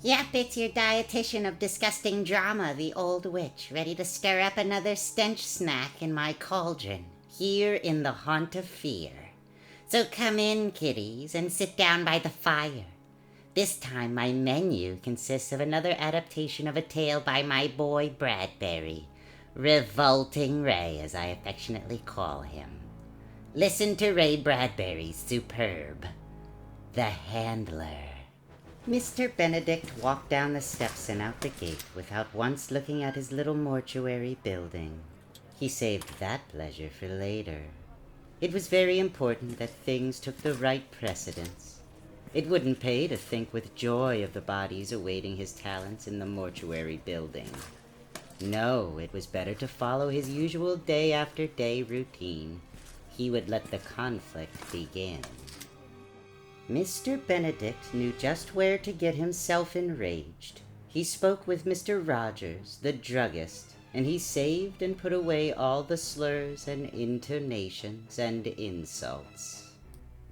Yep, it's your dietitian of disgusting drama, the old witch, ready to stir up another stench snack in my cauldron, here in the haunt of fear. So come in, kiddies, and sit down by the fire. This time my menu consists of another adaptation of a tale by my boy Bradbury, Revolting Ray, as I affectionately call him. Listen to Ray Bradbury's superb The Handler. Mr. Benedict walked down the steps and out the gate without once looking at his little mortuary building. He saved that pleasure for later. It was very important that things took the right precedence. It wouldn't pay to think with joy of the bodies awaiting his talents in the mortuary building. No, it was better to follow his usual day-after-day routine. He would let the conflict begin. Mr. Benedict knew just where to get himself enraged. He spoke with Mr. Rogers, the druggist, and he saved and put away all the slurs and intonations and insults.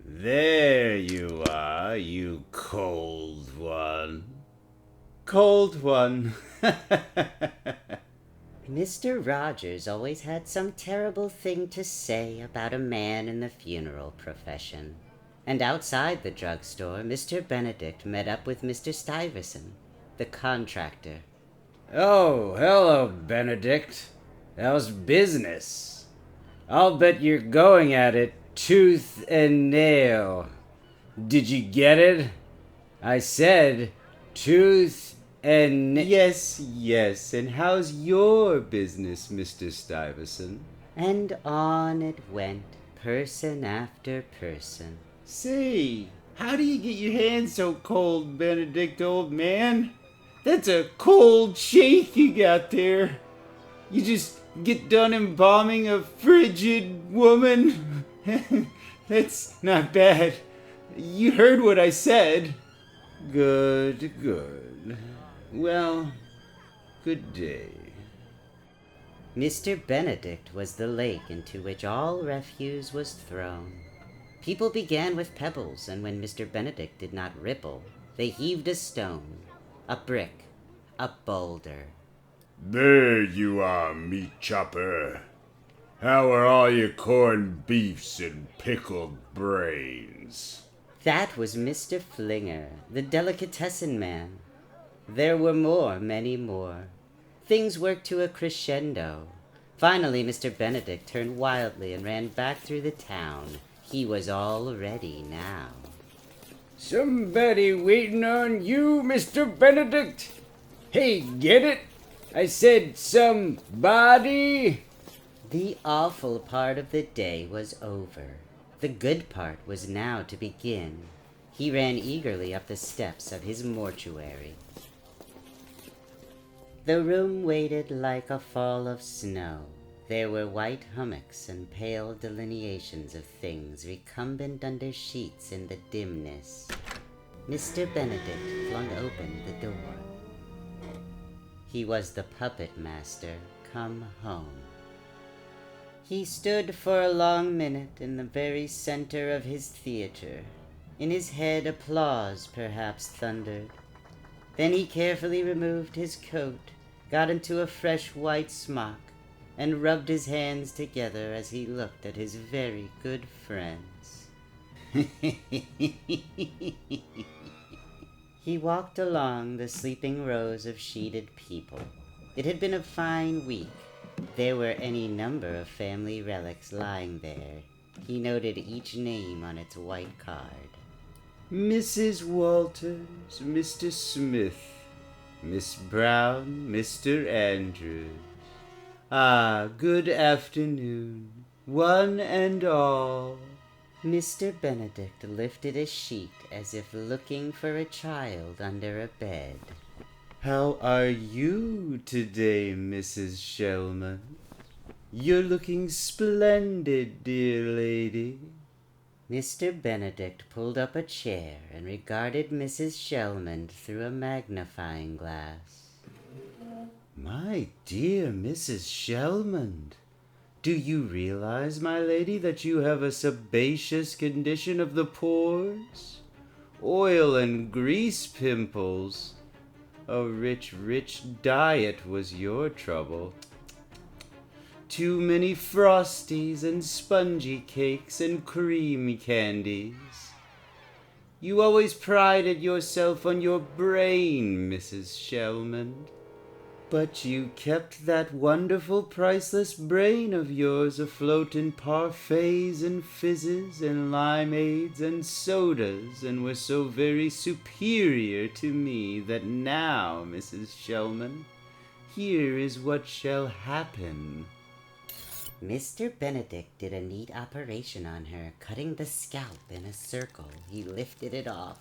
There you are, you cold one. Cold one. Mr. Rogers always had some terrible thing to say about a man in the funeral profession. And outside the drugstore, Mr. Benedict met up with Mr. Stuyvesant, the contractor. Oh, hello, Benedict. How's business? I'll bet you're going at it tooth and nail. Did you get it? I said tooth and Yes, and how's your business, Mr. Stuyvesant? And on it went, person after person. Say, how do you get your hands so cold, Benedict, old man? That's a cold shake you got there. You just get done embalming a frigid woman? That's not bad. You heard what I said. Good. Well, good day. Mr. Benedict was the lake into which all refuse was thrown. People began with pebbles, and when Mr. Benedict did not ripple, they heaved a stone, a brick, a boulder. There you are, meat chopper. How are all your corned beefs and pickled brains? That was Mr. Flinger, the delicatessen man. There were more, many more. Things worked to a crescendo. Finally, Mr. Benedict turned wildly and ran back through the town. He was all ready now. Somebody waiting on you, Mr. Benedict? Hey, get it? I said somebody. The awful part of the day was over. The good part was now to begin. He ran eagerly up the steps of his mortuary. The room waited like a fall of snow. There were white hummocks and pale delineations of things recumbent under sheets in the dimness. Mr. Benedict flung open the door. He was the puppet master come home. He stood for a long minute in the very center of his theater. In his head applause perhaps thundered. Then he carefully removed his coat, got into a fresh white smock, and rubbed his hands together as he looked at his very good friends. He walked along the sleeping rows of sheeted people. It had been a fine week. There were any number of family relics lying there. He noted each name on its white card. Mrs. Walters, Mr. Smith, Miss Brown, Mr. Andrews. Ah, good afternoon, one and all. Mr. Benedict lifted a sheet as if looking for a child under a bed. How are you today, Mrs. Shellman? You're looking splendid, dear lady. Mr. Benedict pulled up a chair and regarded Mrs. Shellman through a magnifying glass. My dear Mrs. Shellman, do you realize, my lady, that you have a sebaceous condition of the pores? oil and grease pimples. A rich diet was your trouble. Too many frosties and spongy cakes and cream candies. You always prided yourself on your brain, Mrs. Shellman. But you kept that wonderful priceless brain of yours afloat in parfaits and fizzes and limeades and sodas, and were so very superior to me that now, Mrs. Shellman, here is what shall happen. Mr. Benedict did a neat operation on her, cutting the scalp in a circle. He lifted it off,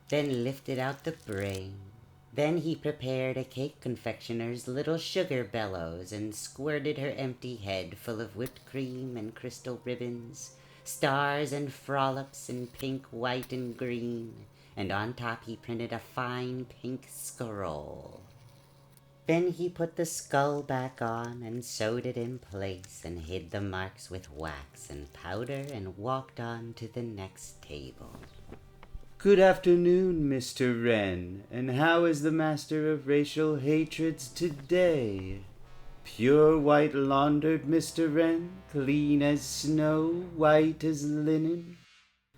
then lifted out the brain. Then he prepared a cake confectioner's little sugar bellows and squirted her empty head full of whipped cream and crystal ribbons, stars and frollops in pink, white, and green, and on top he printed a fine pink scroll. Then he put the skull back on and sewed it in place and hid the marks with wax and powder and walked on to the next table. Good afternoon, Mr. Wren, and how is the master of racial hatreds today? Pure white laundered, Mr. Wren, clean as snow, white as linen?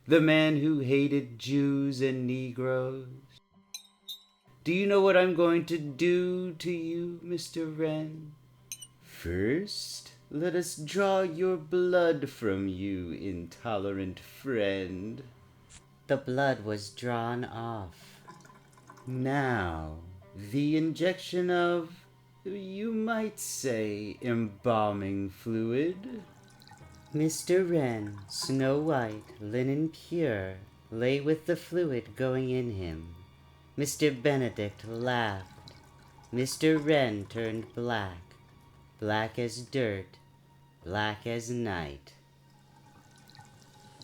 The man who hated Jews and Negroes? Do you know what I'm going to do to you, Mr. Wren? First, let us draw your blood from you, intolerant friend. The blood was drawn off. Now, the injection of, you might say, embalming fluid. Mr. Wren, snow white, linen pure, lay with the fluid going in him. Mr. Benedict laughed. Mr. Wren turned black, black as dirt, black as night.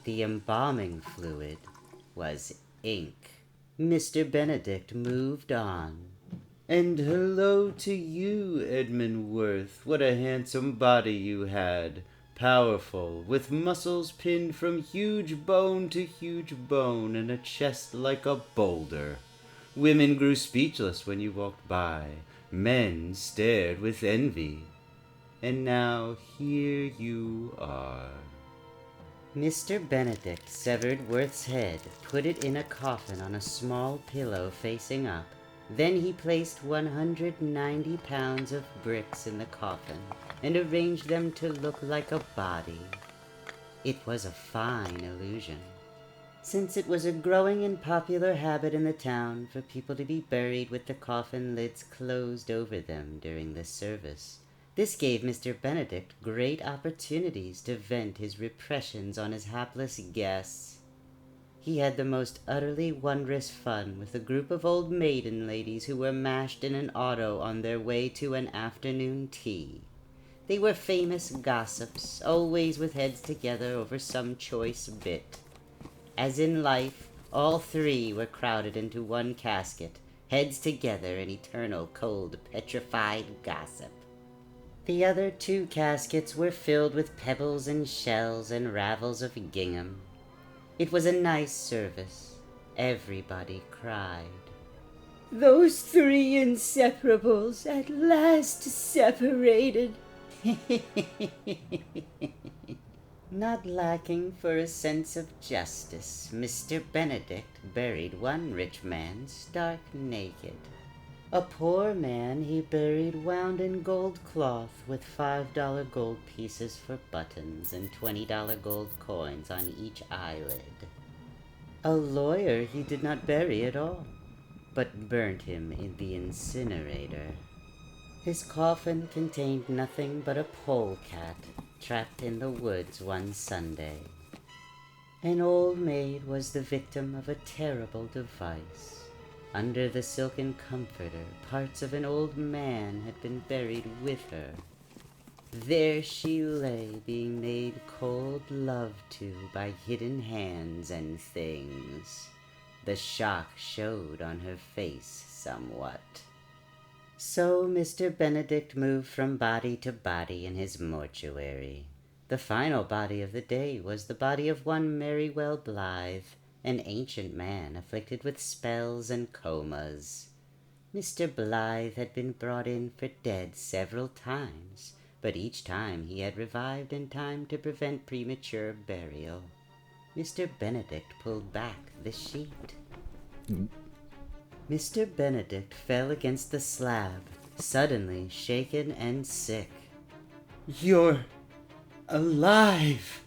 The embalming fluid was ink. Mr. Benedict moved on. And hello to you, Edmund Worth. What a handsome body you had. Powerful, with muscles pinned from huge bone to huge bone, and a chest like a boulder. Women grew speechless when you walked by. Men stared with envy. And now here you are. Mr. Benedict severed Worth's head, put it in a coffin on a small pillow facing up. Then he placed 190 pounds of bricks in the coffin and arranged them to look like a body. It was a fine illusion, since it was a growing and popular habit in the town for people to be buried with the coffin lids closed over them during the service. This gave Mr. Benedict great opportunities to vent his repressions on his hapless guests. He had the most utterly wondrous fun with a group of old maiden ladies who were mashed in an auto on their way to an afternoon tea. They were famous gossips, always with heads together over some choice bit. As in life, all three were crowded into one casket, heads together in eternal cold petrified gossip. The other two caskets were filled with pebbles and shells and ravels of gingham. It was a nice service. Everybody cried. "Those three inseparables at last separated." Not lacking for a sense of justice, Mr. Benedict buried one rich man stark naked. A poor man he buried wound in gold cloth with $5 gold pieces for buttons and $20 gold coins on each eyelid. A lawyer he did not bury at all, but burnt him in the incinerator. His coffin contained nothing but a polecat trapped in the woods one Sunday. An old maid was the victim of a terrible device. Under the silken comforter, parts of an old man had been buried with her. There she lay, being made cold love to by hidden hands and things. The shock showed on her face somewhat. So Mr. Benedict moved from body to body in his mortuary. The final body of the day was the body of one Merrywell Blythe, an ancient man afflicted with spells and comas. Mr. Blythe had been brought in for dead several times, but each time he had revived in time to prevent premature burial. Mr. Benedict pulled back the sheet. Mr. Benedict fell against the slab, suddenly shaken and sick. You're alive!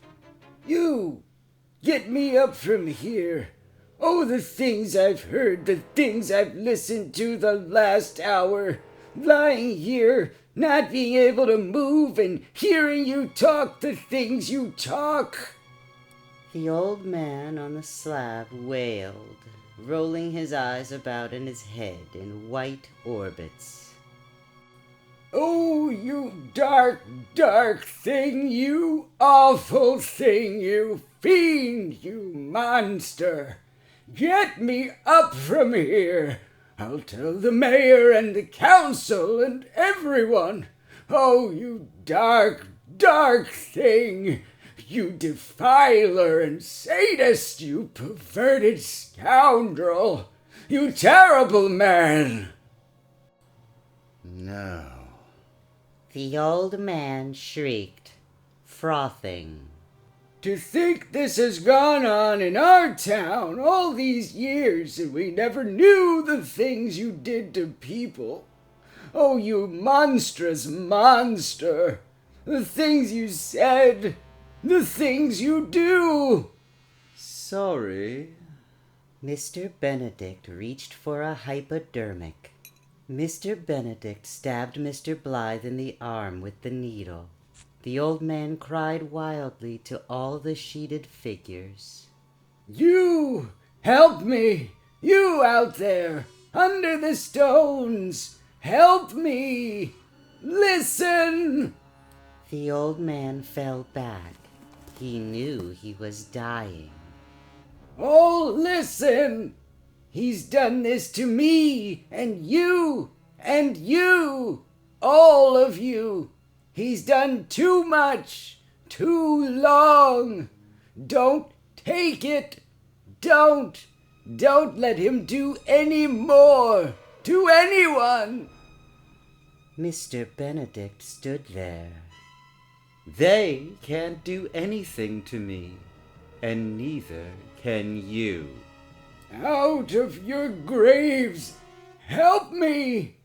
You! Get me up from here! Oh, the things I've heard, the things I've listened to the last hour! Lying here, not being able to move, and hearing you talk the things you talk! The old man on the slab wailed, rolling his eyes about in his head in white orbits. Oh, you dark, dark thing, you awful thing, you fiend, you monster! Get me up from here! I'll tell the mayor and the council and everyone! Oh, you dark, dark thing! You defiler and sadist, you perverted scoundrel! You terrible man! No. The old man shrieked, frothing. To think this has gone on in our town all these years and we never knew the things you did to people. Oh, you monstrous monster! The things you said, the things you do! Sorry. Mr. Benedict reached for a hypodermic. Mr. Benedict stabbed Mr. Blythe in the arm with the needle. The old man cried wildly to all the sheeted figures. You! Help me! You out there! Under the stones! Help me! Listen! The old man fell back. He knew he was dying. Oh, listen! He's done this to me, and you, all of you. He's done too much, too long. Don't take it. Don't let him do any more to anyone. Mr. Benedict stood there. They can't do anything to me, and neither can you. Out of your graves! Help me!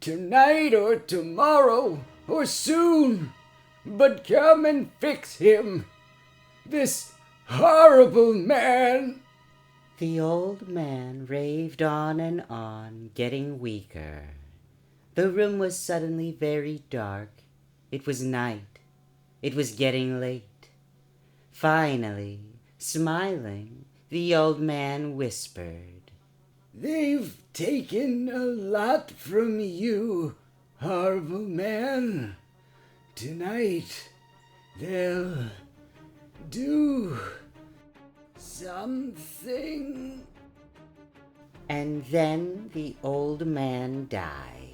Tonight or tomorrow or soon! But come and fix him! This horrible man! The old man raved on and on, getting weaker. The room was suddenly very dark. It was night. It was getting late. Finally, smiling, the old man whispered, They've taken a lot from you, horrible man. Tonight, they'll do something. And then the old man died.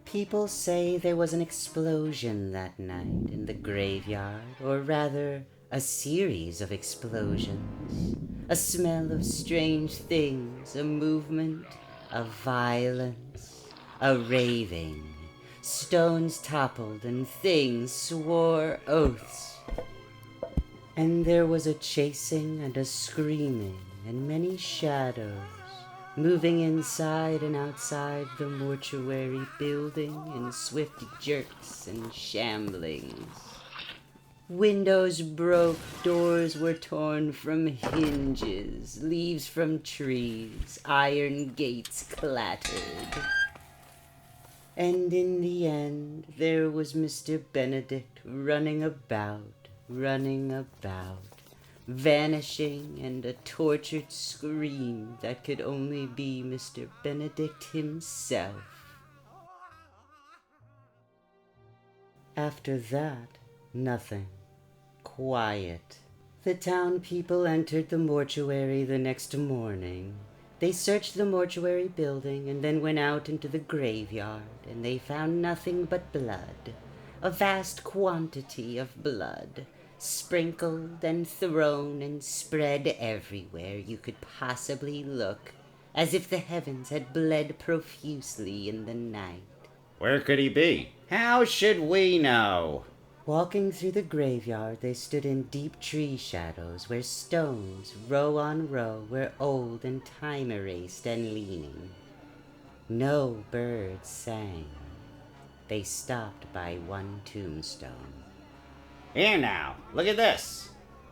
People say there was an explosion that night in the graveyard, or rather, a series of explosions. A smell of strange things, a movement, a violence, a raving. Stones toppled and things swore oaths. And there was a chasing and a screaming and many shadows moving inside and outside the mortuary building in swift jerks and shamblings. Windows broke, doors were torn from hinges, leaves from trees, iron gates clattered. And in the end, there was Mr. Benedict running about, vanishing, and a tortured scream that could only be Mr. Benedict himself. After that, nothing. Quiet. The town people entered the mortuary the next morning. They searched the mortuary building and then went out into the graveyard, and they found nothing but blood. A vast quantity of blood. sprinkled and thrown and spread everywhere you could possibly look, as if the heavens had bled profusely in the night. Where could he be? How should we know? Walking through the graveyard, they stood in deep tree shadows where stones, row on row, were old and time-erased and leaning. No birds sang. They stopped by one tombstone. Here now, look at this.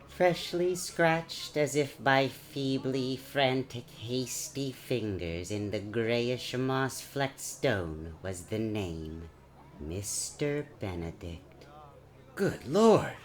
Freshly scratched as if by feebly frantic, hasty fingers in the grayish moss-flecked stone was the name, Mr. Benedict. Good Lord.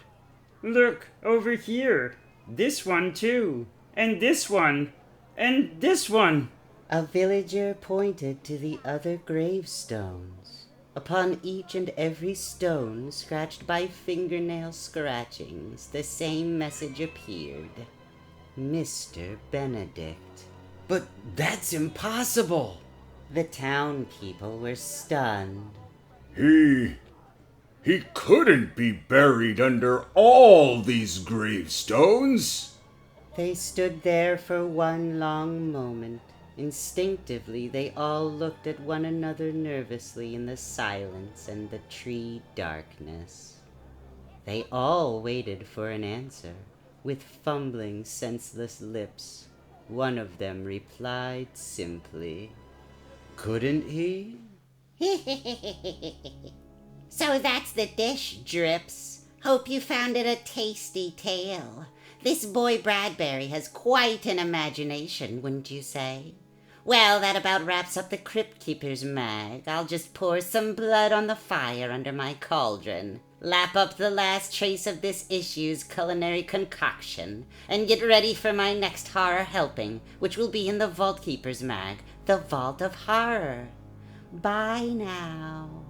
Look, over here. This one, too. And this one. And this one. A villager pointed to the other gravestones. Upon each and every stone, scratched by fingernail scratchings, the same message appeared. Mr. Benedict. But that's impossible. The town people were stunned. He couldn't be buried under all these gravestones. They stood there for one long moment. Instinctively, they all looked at one another nervously in the silence and the tree darkness. They all waited for an answer, with fumbling, senseless lips. One of them replied simply, Couldn't he? So that's the dish, Drips. Hope you found it a tasty tale. This boy Bradbury has quite an imagination, wouldn't you say? Well, that about wraps up the Crypt Keeper's mag. I'll just pour some blood on the fire under my cauldron, lap up the last trace of this issue's culinary concoction, and get ready for my next horror helping, which will be in the Vault Keeper's mag, the Vault of Horror. Bye now.